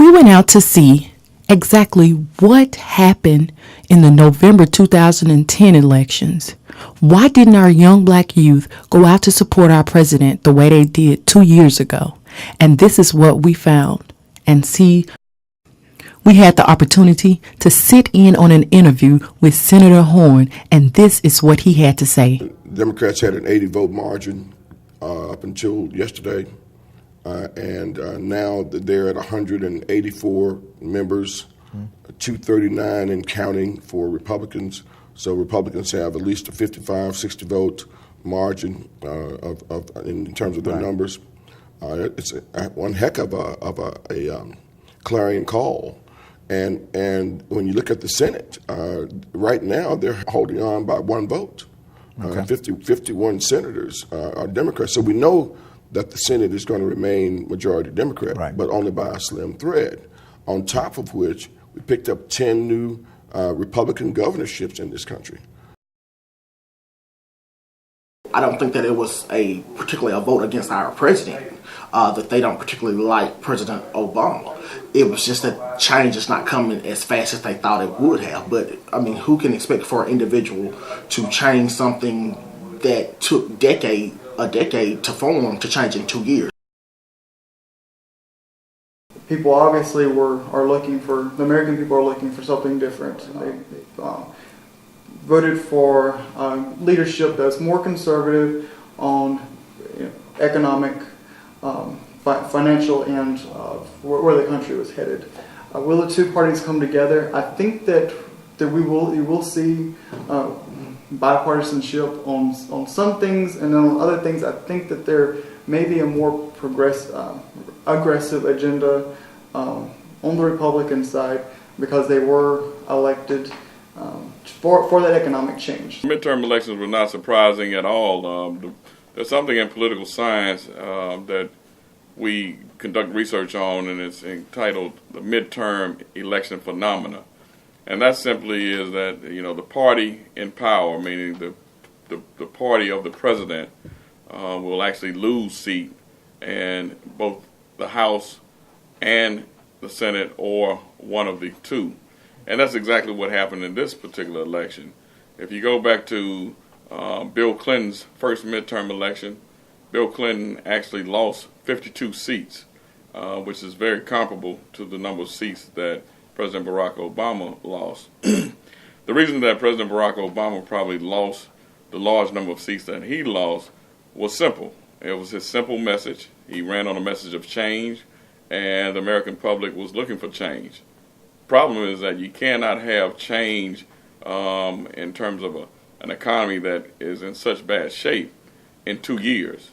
We went out to see exactly what happened in the November 2010 elections. Why didn't our young black youth go out to support our president the way they did 2 years ago? And this is what we found. And see, we had the opportunity to sit in on an interview with Senator Horn, and this is what he had to say. Democrats had an 80-vote margin up until yesterday, and now they're at 184 members, 239 and counting for Republicans. So Republicans have at least a 55, 60 vote margin in terms of their numbers. It's one heck of a clarion call. And when you look at the Senate, right now they're holding on by one vote. 51 senators are Democrats. So we know that the Senate is going to remain majority Democrat, but only by a slim thread. On top of which, we picked up 10 new Republican governorships in this country. I don't think that it was particularly a vote against our president, that they don't particularly like President Obama. It was just that change is not coming as fast as they thought it would have. But, I mean, who can expect for an individual to change something that took a decade to form, to change in 2 years? People obviously are looking for, the American people are looking for something different. They voted for leadership that's more conservative on economic, financial, and where the country was headed. Will the two parties come together? I think that you will see bipartisanship on some things, and then on other things, I think that there may be a more aggressive agenda on the Republican side, because they were elected for that economic change. Midterm elections were not surprising at all. There's something in political science that we conduct research on, and it's entitled the midterm election phenomena. And that simply is that, the party in power, meaning the party of the president, will actually lose seat in both the House and the Senate, or one of the two. And that's exactly what happened in this particular election. If you go back to Bill Clinton's first midterm election, Bill Clinton actually lost 52 seats, which is very comparable to the number of seats that President Barack Obama lost. The reason that President Barack Obama probably lost the large number of seats that he lost was simple. It was his simple message. He ran on a message of change, and the American public was looking for change. Problem is that you cannot have change in terms of an economy that is in such bad shape in 2 years.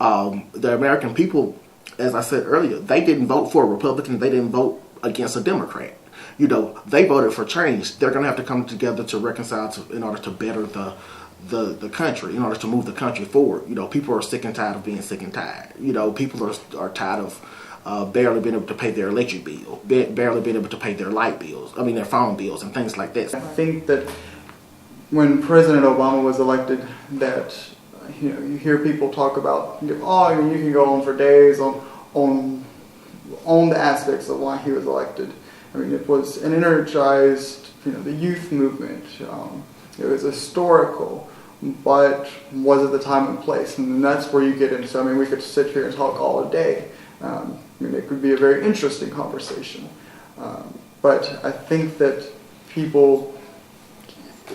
The American people, as I said earlier, they didn't vote for a Republican. They didn't vote against a Democrat. They voted for change. They're going to have to come together to reconcile in order to better the country, in order to move the country forward. People are sick and tired of being sick and tired. People are tired of barely being able to pay their electric bill, barely being able to pay their their phone bills and things like that. I think that when President Obama was elected, that you hear people talk about, you can go on for days on the aspects of why he was elected. It was an energized, the youth movement. It was historical, but was it the time and place? And that's where you get into. We could sit here and talk all day. It could be a very interesting conversation. But I think that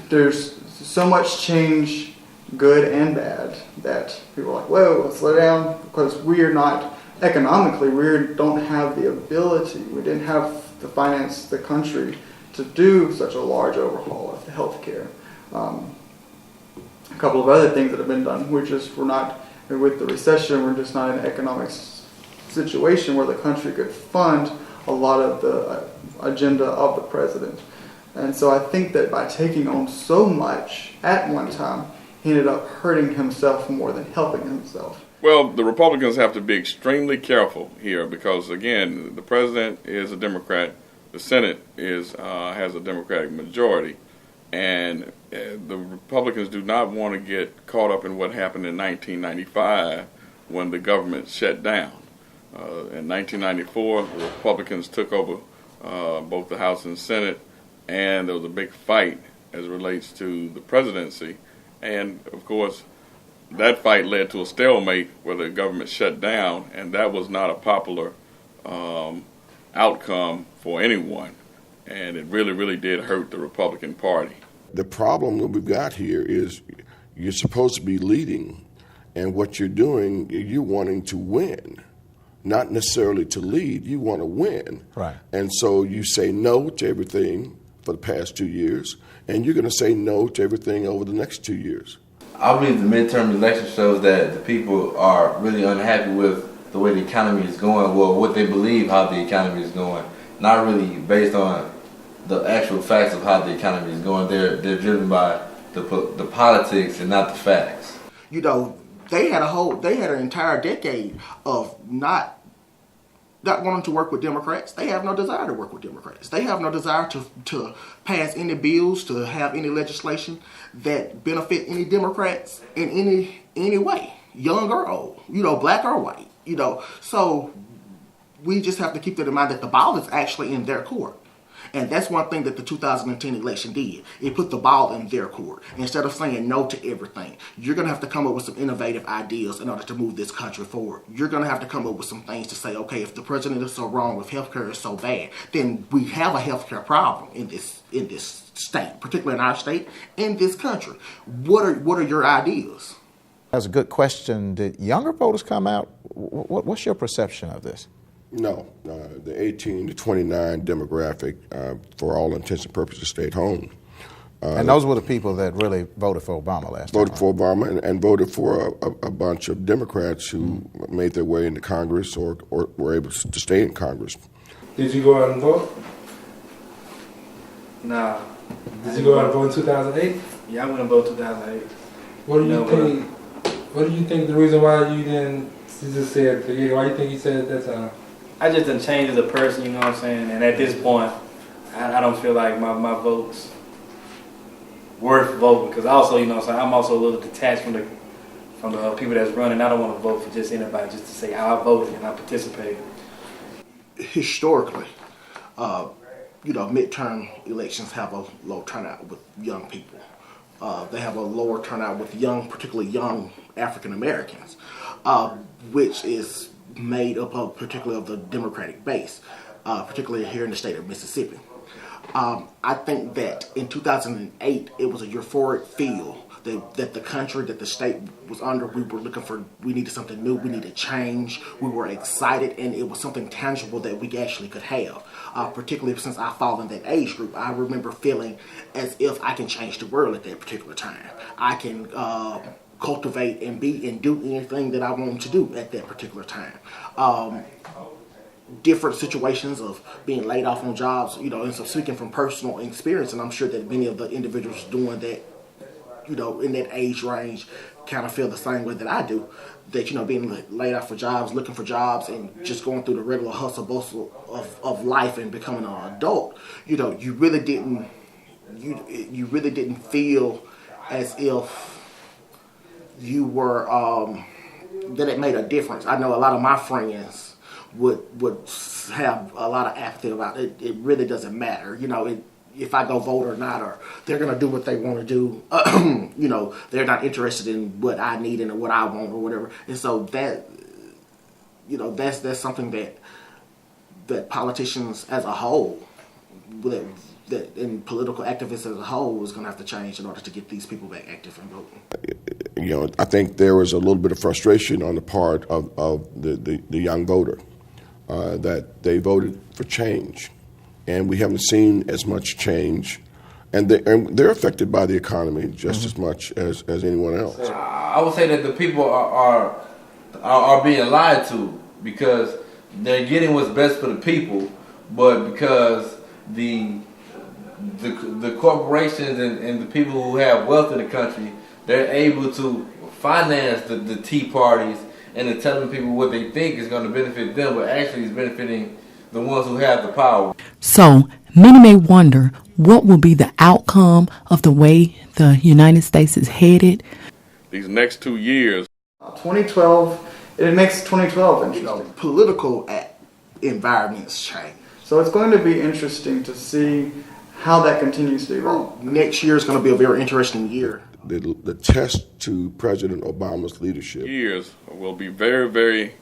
there's so much change, good and bad, that people are like, whoa, let's slow down, because we are not, economically, we don't have the ability, we didn't have to finance the country to do such a large overhaul of the healthcare. A couple of other things that have been done, we're not, with the recession, we're just not in an economic situation where the country could fund a lot of the agenda of the president. And so I think that by taking on so much at one time, he ended up hurting himself more than helping himself. Well, the Republicans have to be extremely careful here because, again, the president is a Democrat, the Senate has a Democratic majority, and the Republicans do not want to get caught up in what happened in 1995 when the government shut down. In 1994, the Republicans took over both the House and Senate, and there was a big fight as it relates to the presidency. And, of course, that fight led to a stalemate where the government shut down, and that was not a popular outcome for anyone. And it really, really did hurt the Republican Party. The problem that we've got here is you're supposed to be leading, and what you're doing, you're wanting to win. Not necessarily to lead, you want to win. Right. And so you say no to everything for the past 2 years, and you're going to say no to everything over the next 2 years. I believe the midterm election shows that the people are really unhappy with the way the economy is going, well, what they believe how the economy is going, not really based on the actual facts of how the economy is going. They're driven by the politics and not the facts. You know, they had an entire decade of not wanting to work with Democrats. They have no desire to work with Democrats. They have no desire to pass any bills, to have any legislation that benefit any Democrats in any way, young or old, you know, black or white, you know. So we just have to keep that in mind that the ball is actually in their court. And that's one thing that the 2010 election did. It put the ball in their court. Instead of saying no to everything, you're going to have to come up with some innovative ideas in order to move this country forward. You're going to have to come up with some things to say, okay, if the president is so wrong, if healthcare is so bad, then we have a healthcare problem in this state, particularly in our state, in this country. What are your ideas? That's a good question. Did younger voters come out? What's your perception of this? No, the 18 to 29 demographic, for all intents and purposes, stayed home. And those were the people that really voted for Obama last time. Voted for Obama and voted for a bunch of Democrats who made their way into Congress or were able to stay in Congress. Did you go out and vote? Nah. Did you go out and vote in 2008? Yeah, I went and voted 2008. What do you think? What do you think the reason why you didn't? You just said, why do you think you said at that time? I just done changed as a person, you know what I'm saying? And at this point, I don't feel like my vote's worth voting, because also, you know what I'm saying, I'm also a little detached from the people that's running. I don't want to vote for just anybody just to say how I voted and I participated. Historically, you know, midterm elections have a low turnout with young people. They have a lower turnout with particularly young African Americans, which is made up of particularly of the Democratic base, particularly here in the state of Mississippi. I think that in 2008 it was a euphoric feel that the country, that the state was under. We needed something new, we needed change, we were excited, and it was something tangible that we actually could have. Particularly since I fall in that age group, I remember feeling as if I can change the world at that particular time. I can cultivate and be and do anything that I want to do at that particular time. Different situations of being laid off on jobs, you know, and so speaking from personal experience, and I'm sure that many of the individuals doing that, you know, in that age range kind of feel the same way that I do, that, you know, being laid off for jobs, looking for jobs, and just going through the regular hustle bustle of life and becoming an adult, you know, you really didn't feel as if you were, that it made a difference. I know a lot of my friends would have a lot of apathy about it. It really doesn't matter, you know, if I go vote or not, or they're going to do what they want to do. You know, they're not interested in what I need and what I want or whatever. And so that, you know, that's something that politicians as a whole, that and political activists as a whole, is going to have to change in order to get these people back active and voting. You know, I think there was a little bit of frustration on the part of the young voter that they voted for change. And we haven't seen as much change, and they're affected by the economy just as much as anyone else. I would say that the people are being lied to, because they're getting what's best for the people, but because the corporations and the people who have wealth in the country, they're able to finance the tea parties and to telling people what they think is going to benefit them, but actually is benefiting the ones who have the power. So many may wonder what will be the outcome of the way the United States is headed. These next 2 years. 2012 it makes 2012 interesting. Political environments change. So it's going to be interesting to see how that continues to evolve. Next year is going to be a very interesting year. The test to President Obama's leadership. Years will be very, very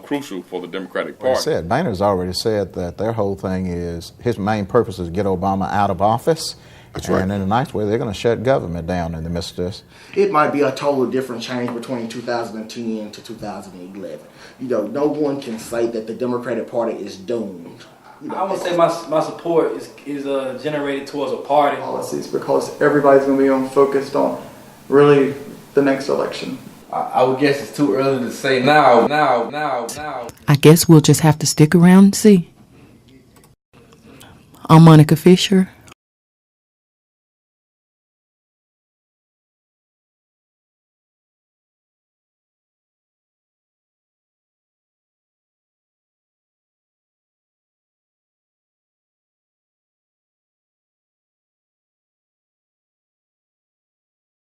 crucial for the Democratic Like I Party. said, Boehner's already said that their whole thing is, his main purpose is get Obama out of office. That's right. And in a nice way, they're going to shut government down in the midst of this. It might be a totally different change between 2010 to 2011. No one can say that the Democratic Party is doomed. I would say my support is generated towards a party. Policies, because everybody's going to be focused on really the next election. I would guess it's too early to say now. I guess we'll just have to stick around and see. I'm Monica Fisher.